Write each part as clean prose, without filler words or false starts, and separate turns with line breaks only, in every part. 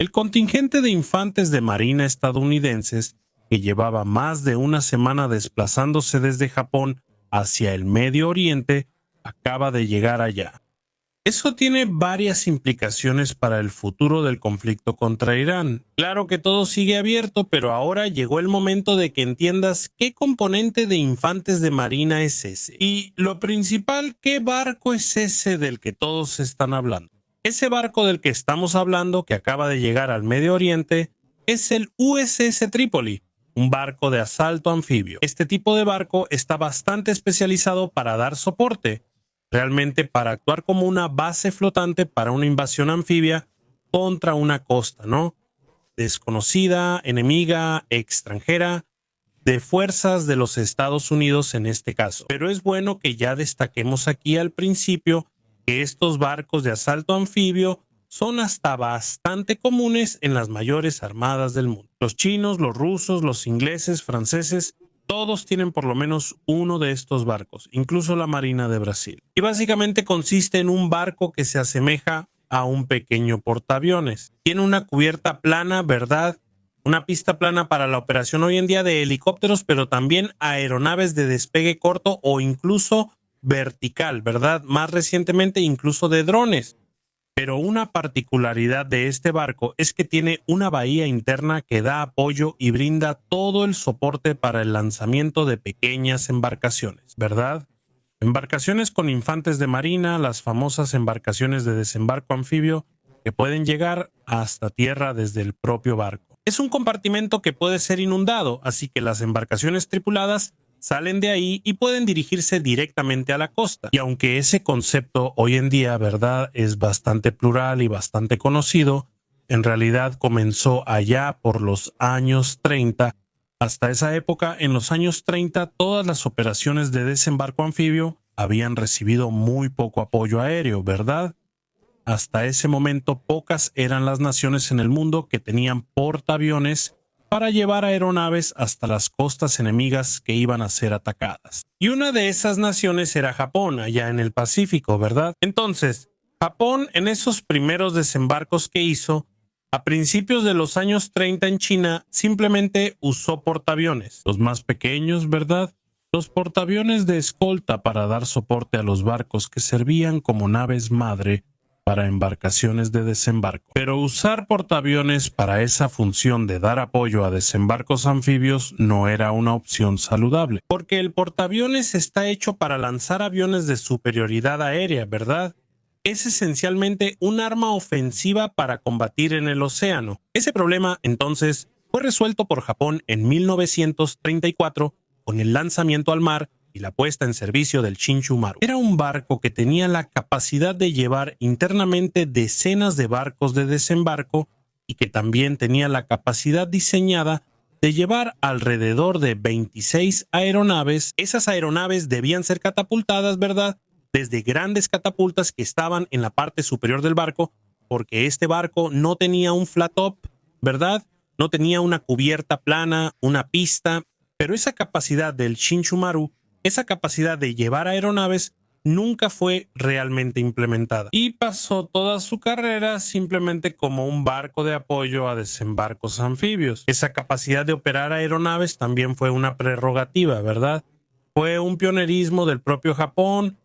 El contingente de infantes de marina estadounidenses, que llevaba más de una semana desplazándose desde Japón hacia el Medio Oriente, acaba de llegar allá. Eso tiene varias implicaciones para el futuro del conflicto contra Irán. Claro que todo sigue abierto, pero ahora llegó el momento de que entiendas qué componente de infantes de marina es ese. Y lo principal, ¿qué barco es ese del que todos están hablando? Ese barco del que estamos hablando, que acaba de llegar al Medio Oriente, es el USS Trípoli, un barco de asalto anfibio. Este tipo de barco está bastante especializado para dar soporte, realmente para actuar como una base flotante para una invasión anfibia contra una costa, ¿no? Desconocida, enemiga, extranjera, de fuerzas de los Estados Unidos en este caso. Pero es bueno que ya destaquemos aquí al principio que estos barcos de asalto anfibio son hasta bastante comunes en las mayores armadas del mundo. Los chinos, los rusos, los ingleses, franceses, todos tienen por lo menos uno de estos barcos, incluso la Marina de Brasil. Y básicamente consiste en un barco que se asemeja a un pequeño portaaviones. Tiene una cubierta plana, ¿verdad? Una pista plana para la operación hoy en día de helicópteros, pero también aeronaves de despegue corto o incluso vertical, ¿verdad? Más recientemente incluso de drones. Pero una particularidad de este barco es que tiene una bahía interna que da apoyo y brinda todo el soporte para el lanzamiento de pequeñas embarcaciones, ¿verdad? Embarcaciones con infantes de marina, las famosas embarcaciones de desembarco anfibio que pueden llegar hasta tierra desde el propio barco. Es un compartimento que puede ser inundado, así que las embarcaciones tripuladas salen de ahí y pueden dirigirse directamente a la costa. Y aunque ese concepto hoy en día, ¿verdad?, es bastante plural y bastante conocido, en realidad comenzó allá por los años 30. Hasta esa época, en los años 30, todas las operaciones de desembarco anfibio habían recibido muy poco apoyo aéreo, ¿verdad? Hasta ese momento, pocas eran las naciones en el mundo que tenían portaaviones para llevar aeronaves hasta las costas enemigas que iban a ser atacadas. Y una de esas naciones era Japón, allá en el Pacífico, ¿verdad? Entonces, Japón, en esos primeros desembarcos que hizo, a principios de los años 30 en China, simplemente usó portaaviones, los más pequeños, ¿verdad? Los portaaviones de escolta para dar soporte a los barcos que servían como naves madre para embarcaciones de desembarco. Pero usar portaaviones para esa función de dar apoyo a desembarcos anfibios no era una opción saludable, porque el portaaviones está hecho para lanzar aviones de superioridad aérea, ¿verdad? Es esencialmente un arma ofensiva para combatir en el océano. Ese problema, entonces, fue resuelto por Japón en 1934 con el lanzamiento al mar y la puesta en servicio del Shinjumaru. Era un barco que tenía la capacidad de llevar internamente decenas de barcos de desembarco y que también tenía la capacidad diseñada de llevar alrededor de 26 aeronaves. Esas aeronaves debían ser catapultadas, ¿verdad?, desde grandes catapultas que estaban en la parte superior del barco, porque este barco no tenía un flat top, ¿verdad? No tenía una cubierta plana, una pista, pero esa capacidad del Shinjumaru, esa capacidad de llevar aeronaves, nunca fue realmente implementada. Y pasó toda su carrera simplemente como un barco de apoyo a desembarcos anfibios. Esa capacidad de operar aeronaves también fue una prerrogativa, ¿verdad? Fue un pionerismo del propio Japón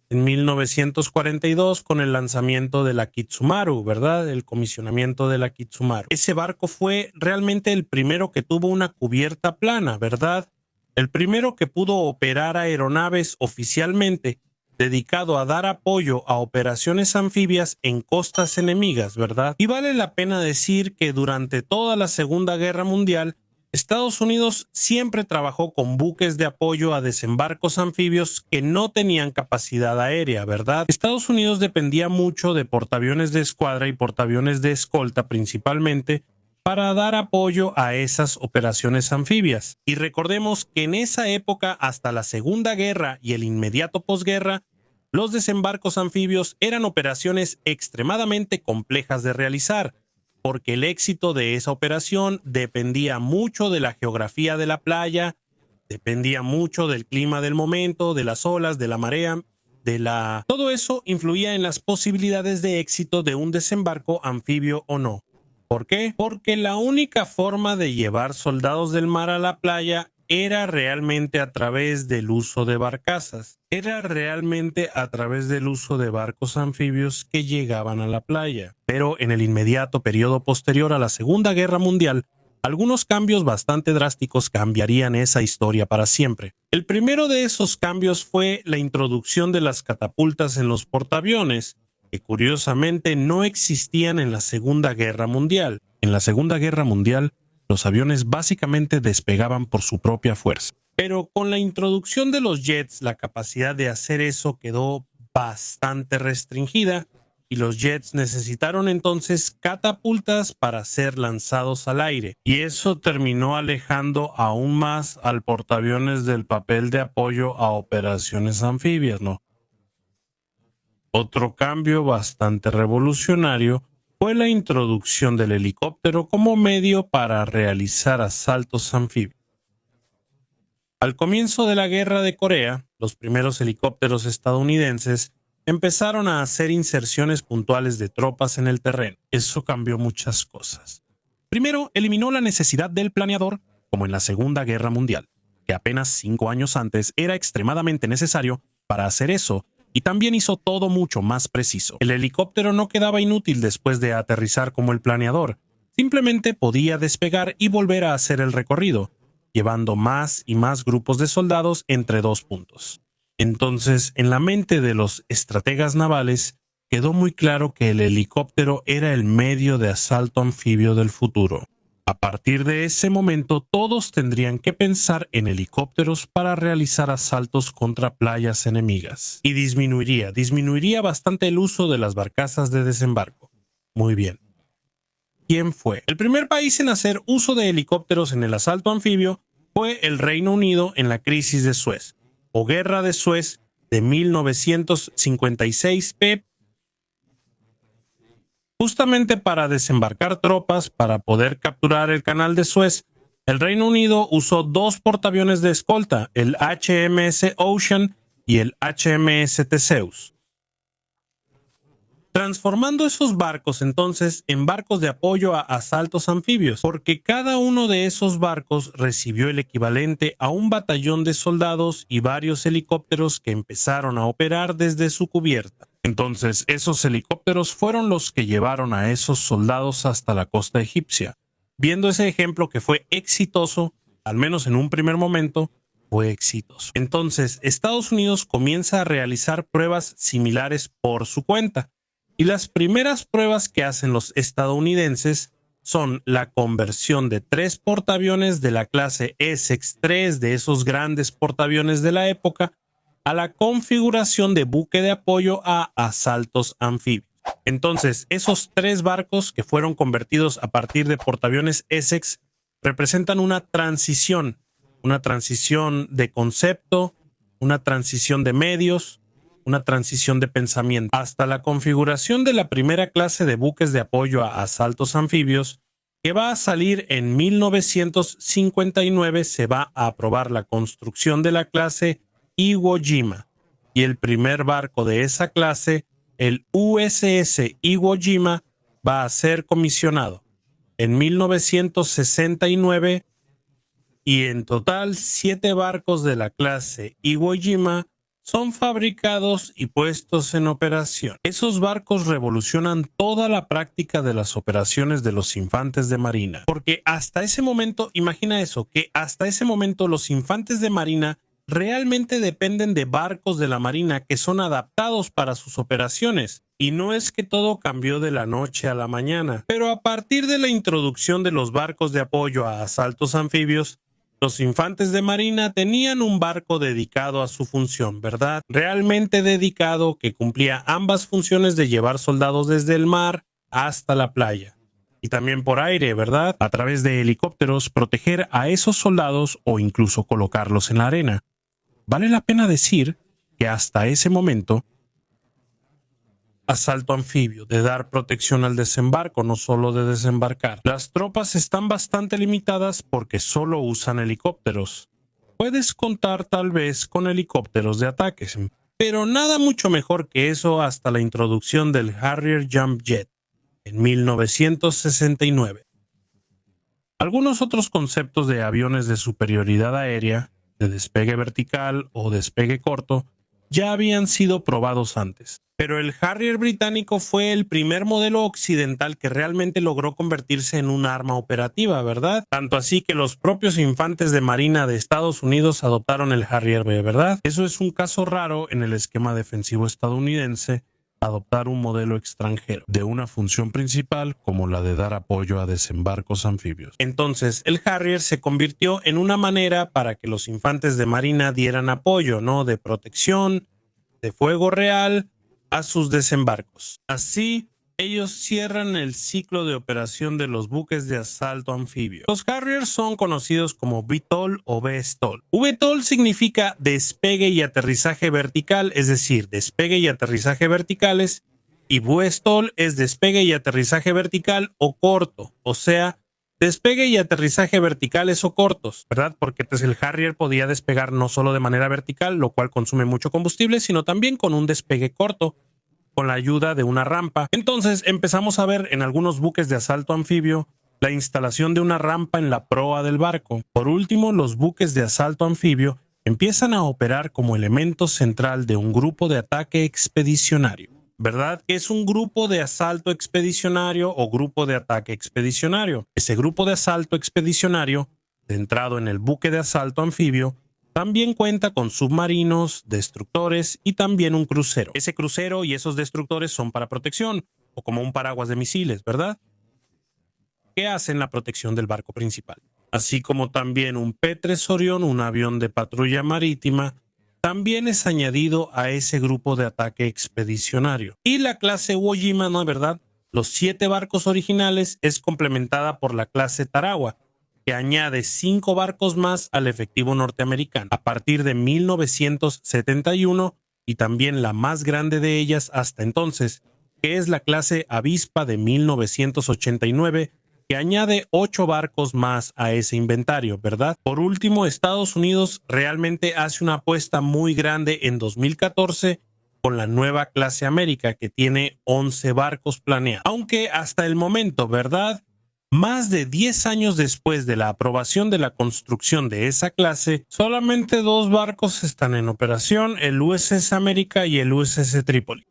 en 1942 con el lanzamiento de la Kitsumaru, ¿verdad? El comisionamiento de la Kitsumaru. Ese barco fue realmente el primero que tuvo una cubierta plana, ¿verdad? El primero que pudo operar aeronaves oficialmente, dedicado a dar apoyo a operaciones anfibias en costas enemigas, ¿verdad? Y vale la pena decir que durante toda la Segunda Guerra Mundial, Estados Unidos siempre trabajó con buques de apoyo a desembarcos anfibios que no tenían capacidad aérea, ¿verdad? Estados Unidos dependía mucho de portaaviones de escuadra y portaaviones de escolta principalmente para dar apoyo a esas operaciones anfibias. Y recordemos que en esa época, hasta la Segunda Guerra y el inmediato posguerra, los desembarcos anfibios eran operaciones extremadamente complejas de realizar, porque el éxito de esa operación dependía mucho de la geografía de la playa, dependía mucho del clima del momento, de las olas, de la marea, Todo eso influía en las posibilidades de éxito de un desembarco anfibio o no. ¿Por qué? Porque la única forma de llevar soldados del mar a la playa era realmente a través del uso de barcazas. Era realmente a través del uso de barcos anfibios que llegaban a la playa. Pero en el inmediato periodo posterior a la Segunda Guerra Mundial, algunos cambios bastante drásticos cambiarían esa historia para siempre. El primero de esos cambios fue la introducción de las catapultas en los portaaviones, que curiosamente no existían en la Segunda Guerra Mundial. En la Segunda Guerra Mundial, los aviones básicamente despegaban por su propia fuerza. Pero con la introducción de los jets, la capacidad de hacer eso quedó bastante restringida y los jets necesitaron entonces catapultas para ser lanzados al aire. Y eso terminó alejando aún más al portaaviones del papel de apoyo a operaciones anfibias, ¿no? Otro cambio bastante revolucionario fue la introducción del helicóptero como medio para realizar asaltos anfibios. Al comienzo de la Guerra de Corea, los primeros helicópteros estadounidenses empezaron a hacer inserciones puntuales de tropas en el terreno. Eso cambió muchas cosas. Primero, eliminó la necesidad del planeador, como en la Segunda Guerra Mundial, que apenas 5 años antes era extremadamente necesario para hacer eso, y también hizo todo mucho más preciso. El helicóptero no quedaba inútil después de aterrizar como el planeador, simplemente podía despegar y volver a hacer el recorrido, llevando más y más grupos de soldados entre dos puntos. Entonces, en la mente de los estrategas navales, quedó muy claro que el helicóptero era el medio de asalto anfibio del futuro. A partir de ese momento, todos tendrían que pensar en helicópteros para realizar asaltos contra playas enemigas. Y disminuiría bastante el uso de las barcazas de desembarco. Muy bien. ¿Quién fue? El primer país en hacer uso de helicópteros en el asalto anfibio fue el Reino Unido en la crisis de Suez, o Guerra de Suez de 1956 p. Justamente para desembarcar tropas para poder capturar el canal de Suez, el Reino Unido usó 2 portaaviones de escolta, el HMS Ocean y el HMS Theseus, transformando esos barcos entonces en barcos de apoyo a asaltos anfibios, porque cada uno de esos barcos recibió el equivalente a un batallón de soldados y varios helicópteros que empezaron a operar desde su cubierta. Entonces, esos helicópteros fueron los que llevaron a esos soldados hasta la costa egipcia. Viendo ese ejemplo que fue exitoso, al menos en un primer momento, fue exitoso. Entonces, Estados Unidos comienza a realizar pruebas similares por su cuenta. Y las primeras pruebas que hacen los estadounidenses son la conversión de 3 portaaviones de la clase Essex 3, de esos grandes portaaviones de la época, a la configuración de buque de apoyo a asaltos anfibios. Entonces, esos 3 barcos que fueron convertidos a partir de portaaviones Essex representan una transición de concepto, una transición de medios, una transición de pensamiento. Hasta la configuración de la primera clase de buques de apoyo a asaltos anfibios, que va a salir en 1959, se va a aprobar la construcción de la clase Iwo Jima, y el primer barco de esa clase, el USS Iwo Jima, va a ser comisionado en 1969, y en total 7 barcos de la clase Iwo Jima son fabricados y puestos en operación. Esos barcos revolucionan toda la práctica de las operaciones de los infantes de marina, porque hasta ese momento, imagina eso, que hasta ese momento los infantes de marina realmente dependen de barcos de la marina que son adaptados para sus operaciones. Y no es que todo cambió de la noche a la mañana, pero a partir de la introducción de los barcos de apoyo a asaltos anfibios, los infantes de marina tenían un barco dedicado a su función, ¿verdad? Realmente dedicado, que cumplía ambas funciones de llevar soldados desde el mar hasta la playa. Y también por aire, ¿verdad? A través de helicópteros, proteger a esos soldados o incluso colocarlos en la arena. Vale la pena decir que hasta ese momento, asalto anfibio, de dar protección al desembarco, no solo de desembarcar. Las tropas están bastante limitadas porque solo usan helicópteros. Puedes contar tal vez con helicópteros de ataque, Pero nada mucho mejor que eso hasta la introducción del Harrier Jump Jet en 1969. Algunos otros conceptos de aviones de superioridad aérea, de despegue vertical o despegue corto, ya habían sido probados antes. Pero el Harrier británico fue el primer modelo occidental que realmente logró convertirse en un arma operativa, ¿verdad? Tanto así que los propios infantes de Marina de Estados Unidos adoptaron el Harrier B, ¿verdad? Eso es un caso raro en el esquema defensivo estadounidense, adoptar un modelo extranjero de una función principal como la de dar apoyo a desembarcos anfibios. Entonces, el Harrier se convirtió en una manera para que los infantes de Marina dieran apoyo, ¿no? De protección, de fuego real a sus desembarcos. Así, ellos cierran el ciclo de operación de los buques de asalto anfibio. Los Harriers son conocidos como VTOL o VSTOL. VTOL significa despegue y aterrizaje vertical, es decir, despegue y aterrizaje verticales, y VSTOL es despegue y aterrizaje vertical o corto, o sea, despegue y aterrizaje verticales o cortos, ¿verdad? Porque pues el Harrier podía despegar no solo de manera vertical, lo cual consume mucho combustible, sino también con un despegue corto, con la ayuda de una rampa. Entonces empezamos a ver en algunos buques de asalto anfibio la instalación de una rampa en la proa del barco. Por último, los buques de asalto anfibio empiezan a operar como elemento central de un grupo de ataque expedicionario, ¿verdad? ¿Qué es un grupo de asalto expedicionario o grupo de ataque expedicionario? Ese grupo de asalto expedicionario, centrado en el buque de asalto anfibio, también cuenta con submarinos, destructores y también un crucero. Ese crucero y esos destructores son para protección, o como un paraguas de misiles, ¿verdad? Que hacen la protección del barco principal. Así como también un P-3 Orion, un avión de patrulla marítima, también es añadido a ese grupo de ataque expedicionario. Y la clase Iwo Jima, ¿no es verdad? Los 7 barcos originales es complementada por la clase Tarawa, que añade 5 barcos más al efectivo norteamericano a partir de 1971 y también la más grande de ellas hasta entonces, que es la clase Avispa de 1989, que añade 8 barcos más a ese inventario, ¿verdad? Por último, Estados Unidos realmente hace una apuesta muy grande en 2014 con la nueva clase América, que tiene 11 barcos planeados. Aunque hasta el momento, ¿verdad? Más de 10 años después de la aprobación de la construcción de esa clase, solamente 2 barcos están en operación, el USS América y el USS Trípoli.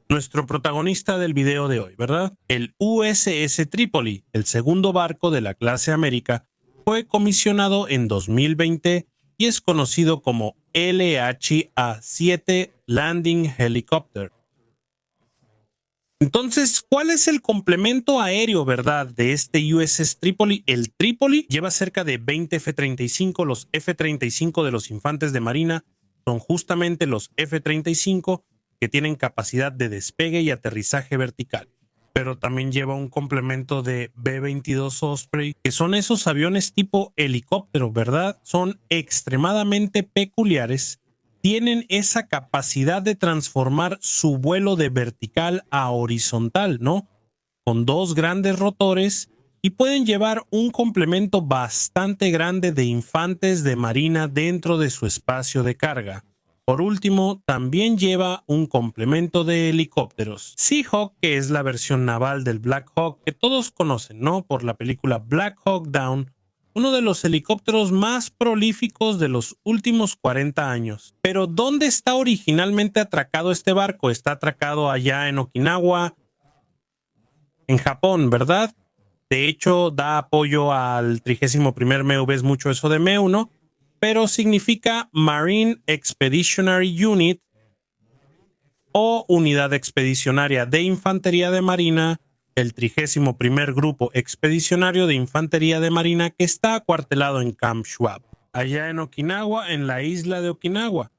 Nuestro protagonista del video de hoy, ¿verdad? El USS Trípoli, el segundo barco de la clase América, fue comisionado en 2020 y es conocido como LHA-7 Landing Helicopter. Entonces, ¿cuál es el complemento aéreo, verdad, de este USS Trípoli? El Trípoli lleva cerca de 20 F-35. Los F-35 de los infantes de Marina son justamente los F-35 que tienen capacidad de despegue y aterrizaje vertical. Pero también lleva un complemento de B-22 Osprey, que son esos aviones tipo helicóptero, ¿verdad? Son extremadamente peculiares. Tienen esa capacidad de transformar su vuelo de vertical a horizontal, ¿no? Con 2 grandes rotores y pueden llevar un complemento bastante grande de infantes de marina dentro de su espacio de carga. Por último, también lleva un complemento de helicópteros. Seahawk, que es la versión naval del Black Hawk que todos conocen, ¿no? Por la película Black Hawk Down, uno de los helicópteros más prolíficos de los últimos 40 años. Pero ¿dónde está originalmente atracado este barco? Está atracado allá en Okinawa, en Japón, ¿verdad? De hecho, da apoyo al 31º MEU, ves mucho eso de MEU, ¿no? Pero significa Marine Expeditionary Unit o Unidad Expedicionaria de Infantería de Marina, el 31º Grupo Expedicionario de Infantería de Marina que está acuartelado en Camp Schwab, allá en Okinawa, en la isla de Okinawa.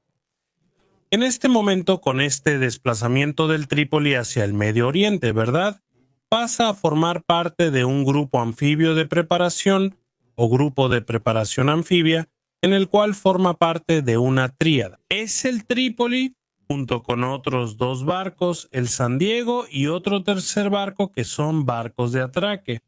En este momento, con este desplazamiento del Trípoli hacia el Medio Oriente, ¿verdad? Pasa a formar parte de un grupo anfibio de preparación o grupo de preparación anfibia, en el cual forma parte de una tríada. Es el Trípoli, junto con otros 2 barcos, el San Diego y otro tercer barco que son barcos de atraque.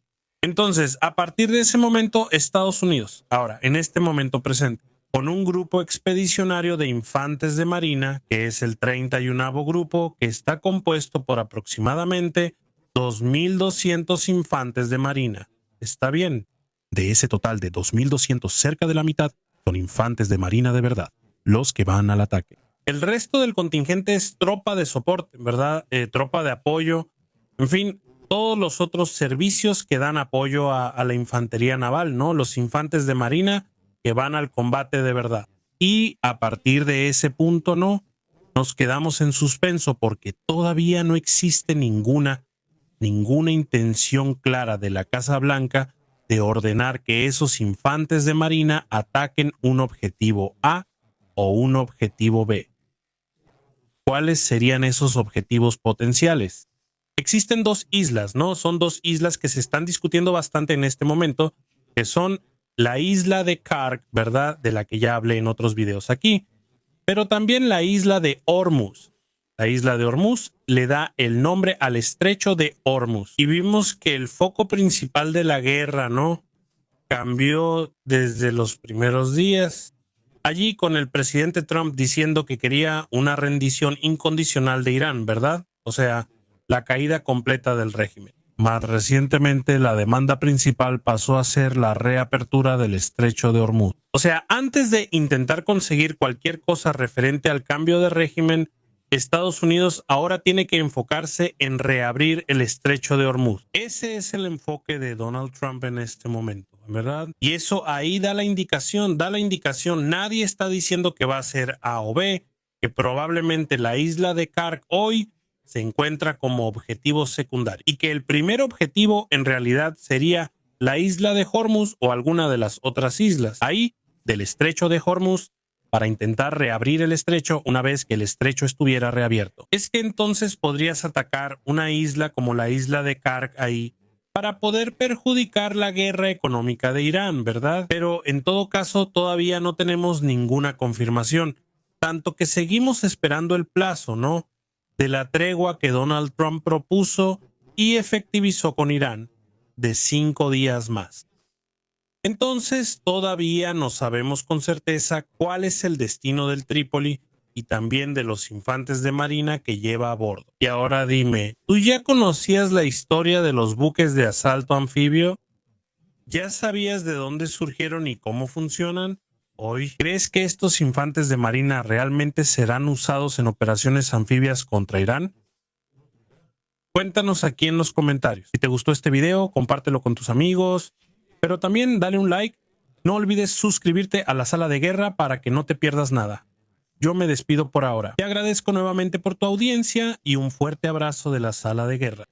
Entonces, a partir de ese momento, Estados Unidos, ahora, en este momento presente, con un grupo expedicionario de infantes de marina, que es el 31º grupo, que está compuesto por aproximadamente 2.200 infantes de marina. Está bien, de ese total de 2.200, cerca de la mitad son infantes de marina de verdad, los que van al ataque. El resto del contingente es tropa de soporte, ¿verdad? Tropa de apoyo, en fin, todos los otros servicios que dan apoyo a la infantería naval, ¿no? Los infantes de marina que van al combate de verdad. Y a partir de ese punto, no, nos quedamos en suspenso porque todavía no existe ninguna intención clara de la Casa Blanca de ordenar que esos infantes de marina ataquen un objetivo A o un objetivo B. ¿Cuáles serían esos objetivos potenciales? Existen dos islas, ¿no? Son dos islas que se están discutiendo bastante en este momento, que son la isla de Kark, ¿verdad? De la que ya hablé en otros videos aquí, pero también la isla de Hormuz. La isla de Hormuz le da el nombre al estrecho de Hormuz. Y vimos que el foco principal de la guerra, ¿no? Cambió desde los primeros días. Allí con el presidente Trump diciendo que quería una rendición incondicional de Irán, ¿verdad? O sea, la caída completa del régimen. Más recientemente, la demanda principal pasó a ser la reapertura del estrecho de Hormuz. O sea, antes de intentar conseguir cualquier cosa referente al cambio de régimen, Estados Unidos ahora tiene que enfocarse en reabrir el estrecho de Hormuz. Ese es el enfoque de Donald Trump en este momento, ¿verdad? Y eso ahí da la indicación. Nadie está diciendo que va a ser A o B, que probablemente la isla de Kark hoy se encuentra como objetivo secundario y que el primer objetivo en realidad sería la isla de Hormuz o alguna de las otras islas ahí del estrecho de Hormuz para intentar reabrir el estrecho una vez que el estrecho estuviera reabierto. Es que entonces podrías atacar una isla como la isla de Kark ahí para poder perjudicar la guerra económica de Irán, ¿verdad? Pero en todo caso todavía no tenemos ninguna confirmación, tanto que seguimos esperando el plazo, ¿no?, de la tregua que Donald Trump propuso y efectivizó con Irán de 5 días más. Entonces, todavía no sabemos con certeza cuál es el destino del Trípoli y también de los infantes de marina que lleva a bordo. Y ahora dime, ¿tú ya conocías la historia de los buques de asalto anfibio? ¿Ya sabías de dónde surgieron y cómo funcionan? Hoy, ¿crees que estos infantes de marina realmente serán usados en operaciones anfibias contra Irán? Cuéntanos aquí en los comentarios. Si te gustó este video, compártelo con tus amigos, pero también dale un like. No olvides suscribirte a la Sala de Guerra para que no te pierdas nada. Yo me despido por ahora. Te agradezco nuevamente por tu audiencia y un fuerte abrazo de la Sala de Guerra.